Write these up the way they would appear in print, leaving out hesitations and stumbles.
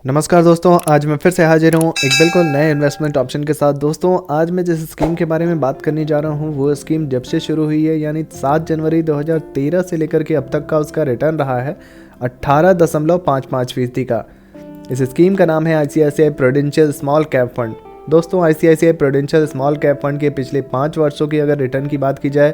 नमस्कार दोस्तों, आज मैं फिर से हाजिर हूँ एक बिल्कुल नए इन्वेस्टमेंट ऑप्शन के साथ। दोस्तों, आज मैं जिस स्कीम के बारे में बात करने जा रहा हूँ वो स्कीम जब से शुरू हुई है यानी 7 जनवरी 2013 से लेकर के अब तक का उसका रिटर्न रहा है 18.55% का। इस स्कीम का नाम है ICICI prudential small cap fund. दोस्तों, ICICI prudential small cap fund के पिछले 5 वर्षों की अगर रिटर्न की बात की जाए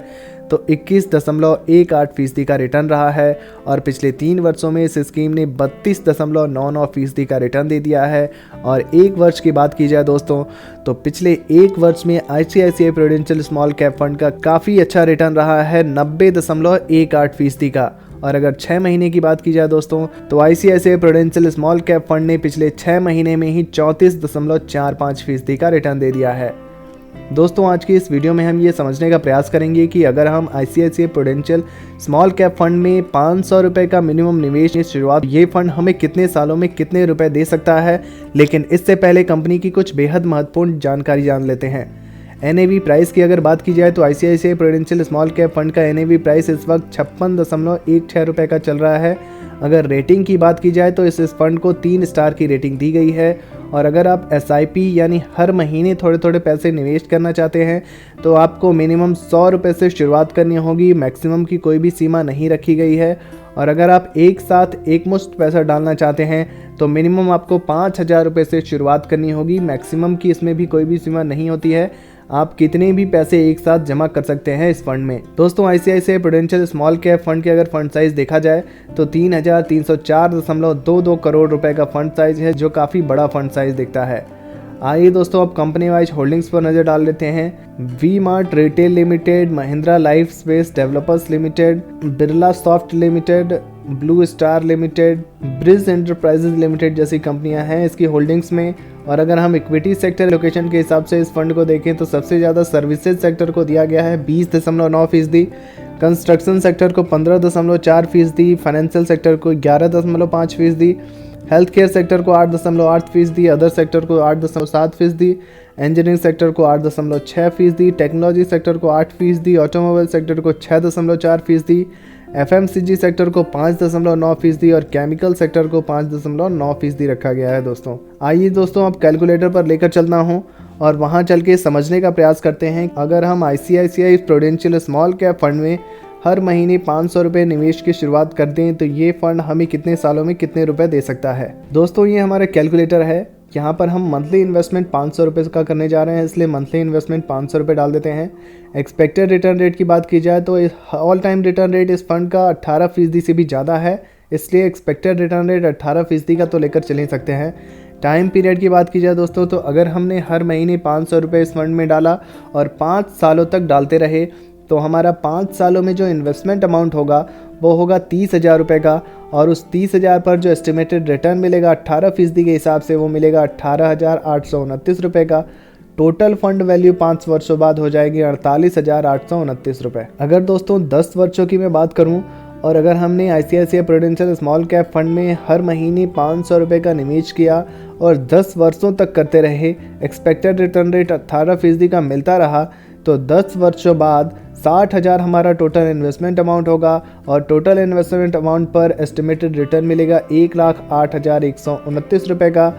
तो 21.18% का रिटर्न रहा है और पिछले 3 वर्षों में इस स्कीम ने 32.99% का रिटर्न दे दिया है। और 1 वर्ष की बात की जाए दोस्तों तो पिछले 1 वर्ष में ICICI prudential small cap fund का काफ़ी अच्छा रिटर्न रहा है 90.18% का। और अगर 6 महीने की बात की जाए दोस्तों तो ICICI prudential small cap fund ने पिछले 6 महीने में ही 34.45% का रिटर्न दे दिया है। दोस्तों, आज की इस वीडियो में हम ये समझने का प्रयास करेंगे कि अगर हम ICICI prudential small cap fund में 500 रुपये का मिनिमम निवेश की शुरुआत, ये फंड हमें कितने सालों में कितने रुपए दे सकता है। लेकिन इससे पहले कंपनी की कुछ बेहद महत्वपूर्ण जानकारी जान लेते हैं। एनएवी प्राइस की अगर बात की जाए तो ICICI prudential small cap fund का एनएवी प्राइस इस वक्त 56.16 रुपये का चल रहा है। अगर रेटिंग की बात की जाए तो इस फंड को 3 स्टार की रेटिंग दी गई है। और अगर आप एसआईपी यानी हर महीने थोड़े थोड़े पैसे निवेश करना चाहते हैं तो आपको मिनिमम 100 रुपये से शुरुआत करनी होगी, मैक्सिमम की कोई भी सीमा नहीं रखी गई है। और अगर आप एक साथ एक मुश्त पैसा डालना चाहते हैं तो मिनिमम आपको 5,000 रुपये से शुरुआत करनी होगी, मैक्सिमम की इसमें भी कोई भी सीमा नहीं होती है। आप कितने भी पैसे एक साथ जमा कर सकते हैं इस फंड में। दोस्तों, ICICI prudential small cap fund के अगर फंड साइज देखा जाए तो 3,304.22 करोड़ रुपए का फंड साइज है, जो काफ़ी बड़ा फंड साइज दिखता है। आइए दोस्तों, अब कंपनी वाइज होल्डिंग्स पर नज़र डाल लेते हैं। V Mart retail limited, Mahindra life space developers limited, Birlasoft limited, blue star limited, bridge enterprises limited जैसी कंपनियां हैं इसकी होल्डिंग्स में। और अगर हम इक्विटी सेक्टर लोकेशन के हिसाब से इस फंड को देखें तो सबसे ज़्यादा सर्विसेज सेक्टर को दिया गया है 20.9%, कंस्ट्रक्शन सेक्टर को 15.4%, फाइनेंशियल सेक्टर को 11.5%, हेल्थ केयर सेक्टर को 8.8%, अदर सेक्टर को 8.7%, इंजीनियरिंग सेक्टर को 8.6%, टेक्नोलॉजी सेक्टर को 8%, ऑटोमोबाइल सेक्टर को 6.4%, एफएमसीजी सेक्टर को 5.9% और केमिकल सेक्टर को 5.9% रखा गया है। दोस्तों, आइए दोस्तों अब कैलकुलेटर पर लेकर चलता हूं और वहां चल के समझने का प्रयास करते हैं। अगर हम ICICI prudential small cap fund में हर महीने 500 रुपये निवेश की शुरुआत कर दें तो ये फंड हमें कितने सालों में कितने रुपए दे सकता है। दोस्तों, ये हमारा कैलकुलेटर है। यहाँ पर हम मंथली इन्वेस्टमेंट 500 रुपये का करने जा रहे हैं, इसलिए मंथली इन्वेस्टमेंट 500 रुपये डाल देते हैं। एक्सपेक्टेड रिटर्न रेट की बात की जाए तो ऑल टाइम रिटर्न रेट इस फंड का 18% से भी ज़्यादा है, इसलिए एक्सपेक्टेड रिटर्न रेट 18% का तो लेकर चल ही सकते हैं। टाइम पीरियड की बात की जाए दोस्तों तो अगर हमने हर महीने 500 रुपये इस फंड में डाला और 5 सालों तक डालते रहे तो हमारा 5 सालों में जो इन्वेस्टमेंट अमाउंट होगा वो होगा 30,000 रुपये का। और उस 30,000 पर जो एस्टिमेटेड रिटर्न मिलेगा 18% के हिसाब से वो मिलेगा 18,829 रुपये का। टोटल फंड वैल्यू 5 वर्षों बाद हो जाएगी 48,829 रुपये। अगर दोस्तों 10 वर्षों की मैं बात करूं और अगर हमने ICICI prudential small cap fund में हर महीने 500 रुपये का निवेश किया और 10 वर्षों तक करते रहे, एक्सपेक्टेड रिटर्न रेट 18% का मिलता रहा तो 10 वर्षों बाद 60,000 हमारा टोटल इन्वेस्टमेंट अमाउंट होगा और टोटल इन्वेस्टमेंट अमाउंट पर एस्टिमेटेड रिटर्न मिलेगा 1,08,129 रुपये का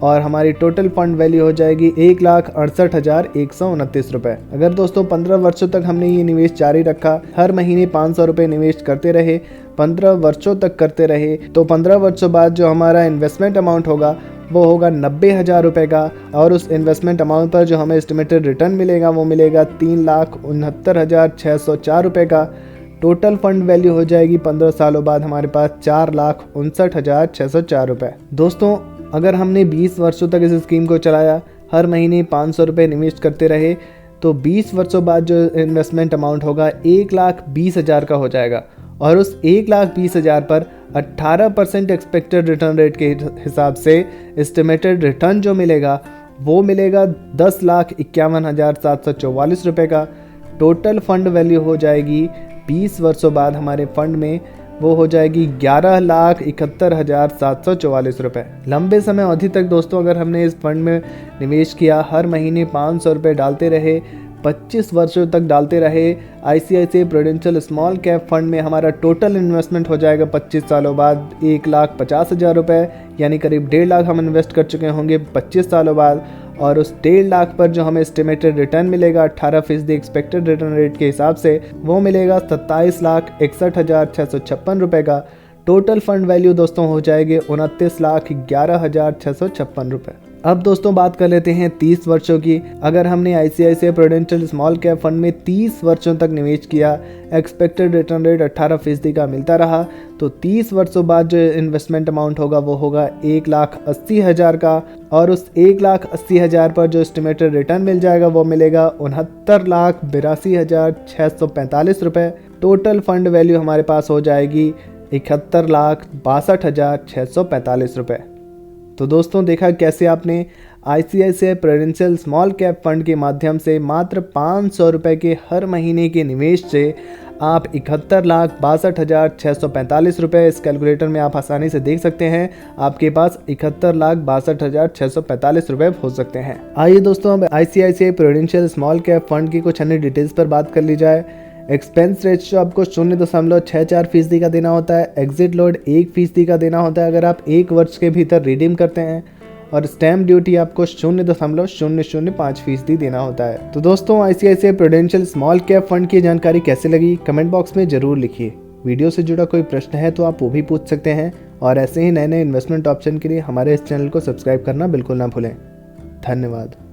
और हमारी टोटल फंड वैल्यू हो जाएगी 1,68,129 रुपये। अगर दोस्तों 15 वर्षों तक हमने ये निवेश जारी रखा, हर महीने 500 रुपये निवेश करते रहे, 15 वर्षों तक करते रहे तो 15 वर्षों बाद जो हमारा इन्वेस्टमेंट अमाउंट होगा वो होगा 90,000 रुपये का। और उस इन्वेस्टमेंट अमाउंट पर जो हमें एस्टिमेटेड रिटर्न मिलेगा वो मिलेगा 3,69,604 रुपये का। टोटल फंड वैल्यू हो जाएगी 15 सालों बाद हमारे पास 4,59,604 रुपये। दोस्तों, अगर हमने 20 वर्षों तक इस स्कीम को चलाया, हर महीने 500 रुपये निवेश करते रहे तो 20 वर्षों बाद जो इन्वेस्टमेंट अमाउंट होगा 1,20,000 का हो जाएगा। और उस 1,20,000 पर 18% एक्सपेक्टेड रिटर्न रेट के हिसाब से एस्टिमेटेड रिटर्न जो मिलेगा वो मिलेगा 10,51,744 रुपये का। टोटल फंड वैल्यू हो जाएगी 20 वर्षों बाद हमारे फंड में वो हो जाएगी 11,71,744 रुपये। लंबे समय अवधि तक दोस्तों अगर हमने इस फंड में निवेश किया, हर महीने 500 रुपये डालते रहे, 25 वर्षों तक डालते रहे ICICI prudential small cap fund में, हमारा टोटल इन्वेस्टमेंट हो जाएगा 25 सालों बाद 1,50,000 रुपये, यानी करीब 1.5 लाख हम इन्वेस्ट कर चुके होंगे 25 सालों बाद। और उस 1.5 लाख पर जो हमें एस्टिमेटेड रिटर्न मिलेगा 18% एक्सपेक्टेड रिटर्न रेट के हिसाब से, वो मिलेगा 27,61,656 रुपये का। टोटल फंड वैल्यू दोस्तों हो जाएगी 29,11,656 रुपये। अब दोस्तों बात कर लेते हैं 30 वर्षों की। अगर हमने ICICI prudential small cap fund में 30 वर्षों तक निवेश किया, एक्सपेक्टेड रिटर्न रेट 18% का मिलता रहा, तो 30 वर्षों बाद जो इन्वेस्टमेंट अमाउंट होगा वो होगा 1,80,000 का। और उस 1,80,000 पर जो एस्टिमेटेड रिटर्न मिल जाएगा वो मिलेगा 69,82,645 रुपये। टोटल फंड वैल्यू हमारे पास हो जाएगी 71,62,645 रुपये। तो दोस्तों देखा कैसे आपने ICICI prudential small cap fund के माध्यम से मात्र 500 रुपये के हर महीने के निवेश से आप 71,62,645 रुपये, इस कैलकुलेटर में आप आसानी से देख सकते हैं, आपके पास 71,62,645 रुपये हो सकते हैं। आइए दोस्तों अब ICICI prudential small cap fund की कुछ अन्य डिटेल्स पर बात कर ली जाए। एक्सपेंस रेशियो आपको 0.64% का देना होता है। एग्जिट लोड 1% का देना होता है अगर आप 1 वर्ष के भीतर रिडीम करते हैं। और स्टैम्प ड्यूटी आपको 0.005% देना होता है। तो दोस्तों ICICI prudential small cap fund की जानकारी कैसे लगी कमेंट बॉक्स में ज़रूर लिखिए। वीडियो से जुड़ा कोई प्रश्न है तो आप वो भी पूछ सकते हैं। और ऐसे ही नए नए इन्वेस्टमेंट ऑप्शन के लिए हमारे इस चैनल को सब्सक्राइब करना बिल्कुल ना भूलें। धन्यवाद।